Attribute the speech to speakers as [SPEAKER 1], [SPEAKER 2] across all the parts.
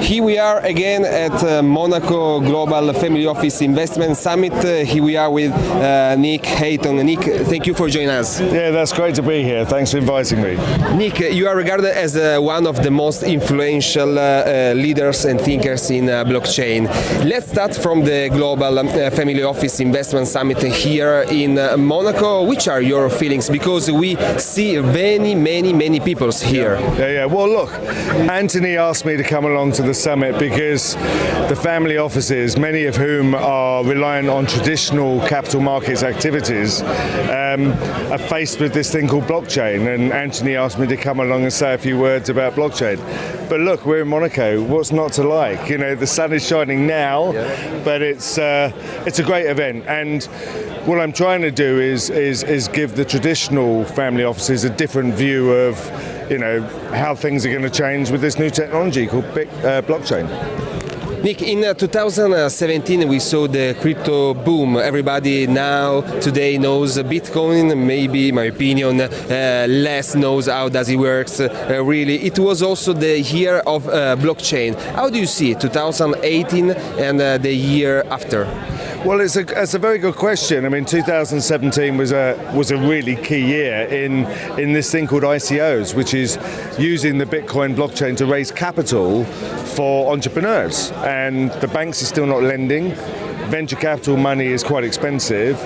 [SPEAKER 1] Here we are again at Monaco Global Family Office Investment Summit. Here we are with Nick Ayton. Nick, thank you for joining us.
[SPEAKER 2] Yeah, that's great to be here. Thanks for inviting me.
[SPEAKER 1] Nick, you are regarded as one of the most influential leaders and thinkers in blockchain. Let's start from the Global Family Office Investment Summit here in Monaco. Which are your feelings? Because we see many people here.
[SPEAKER 2] Yeah. Well, look, Anthony asked me to come along to the summit because the family offices, many of whom are reliant on traditional capital markets activities, are faced with this thing called blockchain. And Anthony asked me to come along and say a few words about blockchain. But look, we're in Monaco. What's not to like? You know, the sun is shining now, but it's a great event. And what I'm trying to do is give the traditional family offices a different view of, you know, how things are going to change with this new technology called blockchain.
[SPEAKER 1] Nick, in 2017 we saw the crypto boom. Everybody now today knows Bitcoin. Maybe, in my opinion, less knows how does it works. Really, it was also the year of blockchain. How do you see 2018 and the year after?
[SPEAKER 2] Well, it's a very good question. I mean, 2017 was a really key year in this thing called ICOs, which is using the Bitcoin blockchain to raise capital for entrepreneurs. And the banks are still not lending. Venture capital money is quite expensive.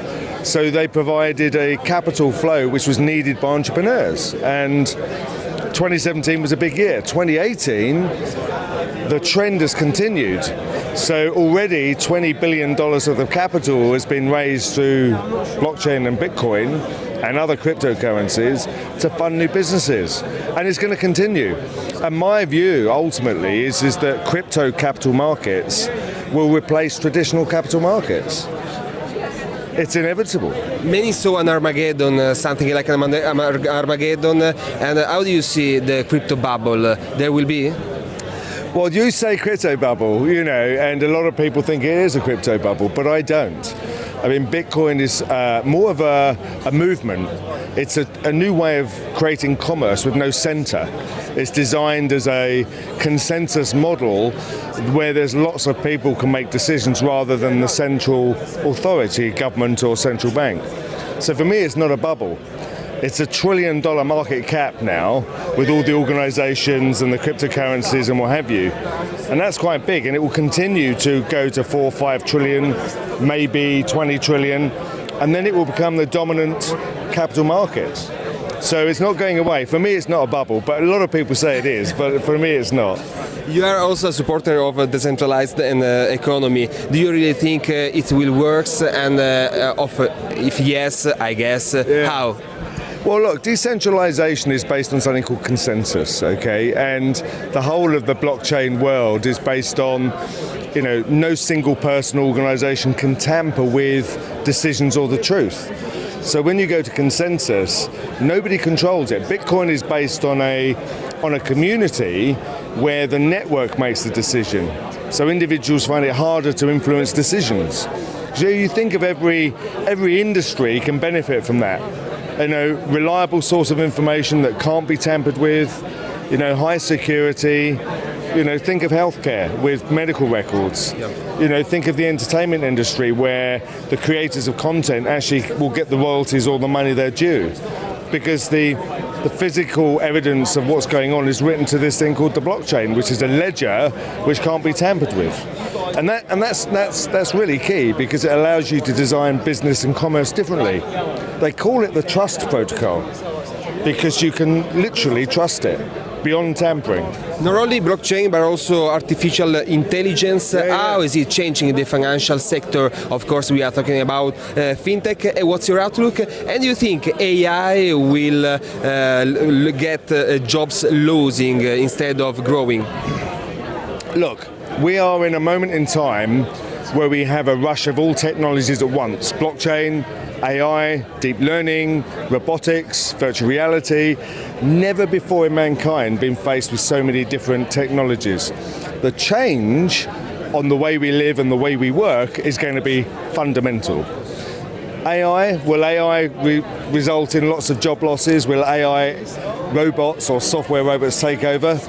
[SPEAKER 2] So they provided a capital flow which was needed by entrepreneurs. And 2017 was a big year. 2018, the trend has continued. So already $20 billion worth of capital has been raised through blockchain and Bitcoin and other cryptocurrencies to fund new businesses. And it's going to continue. And my view ultimately is that crypto capital markets will replace traditional capital markets. It's inevitable.
[SPEAKER 1] Many saw an Armageddon, something like an Armageddon. And how do you see the crypto bubble? There will be?
[SPEAKER 2] Well, you say crypto bubble, you know, and a lot of people think it is a crypto bubble, but I don't. I mean, Bitcoin is more of a movement. It's a new way of creating commerce with no center. It's designed as a consensus model where there's lots of people can make decisions rather than the central authority, government or central bank. So for me, it's not a bubble. It's $1 trillion market cap now with all the organizations and the cryptocurrencies and what have you. And that's quite big, and it will continue to go to 4 or 5 trillion, maybe 20 trillion, and then it will become the dominant capital market. So it's not going away. For me, it's not a bubble, but a lot of people say it is, but for me, it's not.
[SPEAKER 1] You are also a supporter of a decentralized economy. Do you really think it will work? And if yes, I guess, how?
[SPEAKER 2] Well, look, decentralization is based on something called consensus, okay? And the whole of the blockchain world is based on, you know, no single person or organization can tamper with decisions or the truth. So when you go to consensus, nobody controls it. Bitcoin is based on a community where the network makes the decision. So individuals find it harder to influence decisions. So you think of every industry can benefit from that. You know, reliable source of information that can't be tampered with, you know, high security, you know, think of healthcare with medical records. You know, think of the entertainment industry where the creators of content actually will get the royalties or the money they're due. Because the physical evidence of what's going on is written to this thing called the blockchain, which is a ledger which can't be tampered with. And that's really key because it allows you to design business and commerce differently. They call it the trust protocol because you can literally trust it beyond tampering.
[SPEAKER 1] Not only blockchain, but also artificial intelligence. How is it changing the financial sector? Of course, we are talking about fintech. What's your outlook? And do you think AI will get jobs losing instead of growing?
[SPEAKER 2] Look, we are in a moment in time where we have a rush of all technologies at once. Blockchain, AI, deep learning, robotics, virtual reality. Never before in mankind been faced with so many different technologies. The change on the way we live and the way we work is going to be fundamental. Will AI result in lots of job losses? Will AI robots or software robots take over?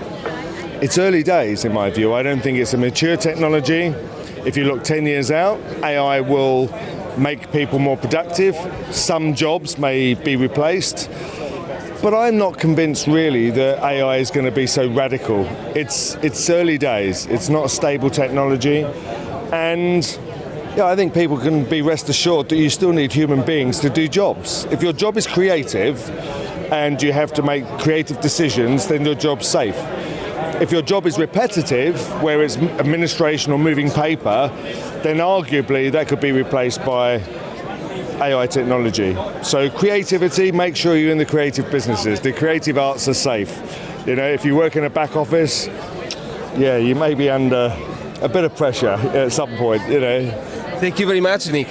[SPEAKER 2] It's early days in my view. I don't think it's a mature technology. If you look 10 years out, AI will make people more productive. Some jobs may be replaced. But I'm not convinced really that AI is going to be so radical. It's early days. It's not a stable technology. And yeah, I think people can be rest assured that you still need human beings to do jobs. If your job is creative and you have to make creative decisions, then your job's safe. If your job is repetitive, where it's administration or moving paper, then arguably that could be replaced by AI technology. So creativity, make sure you're in the creative businesses. The creative arts are safe. You know, if you work in a back office, yeah, you may be under a bit of pressure at some point, you know.
[SPEAKER 1] Thank you very much, Nick.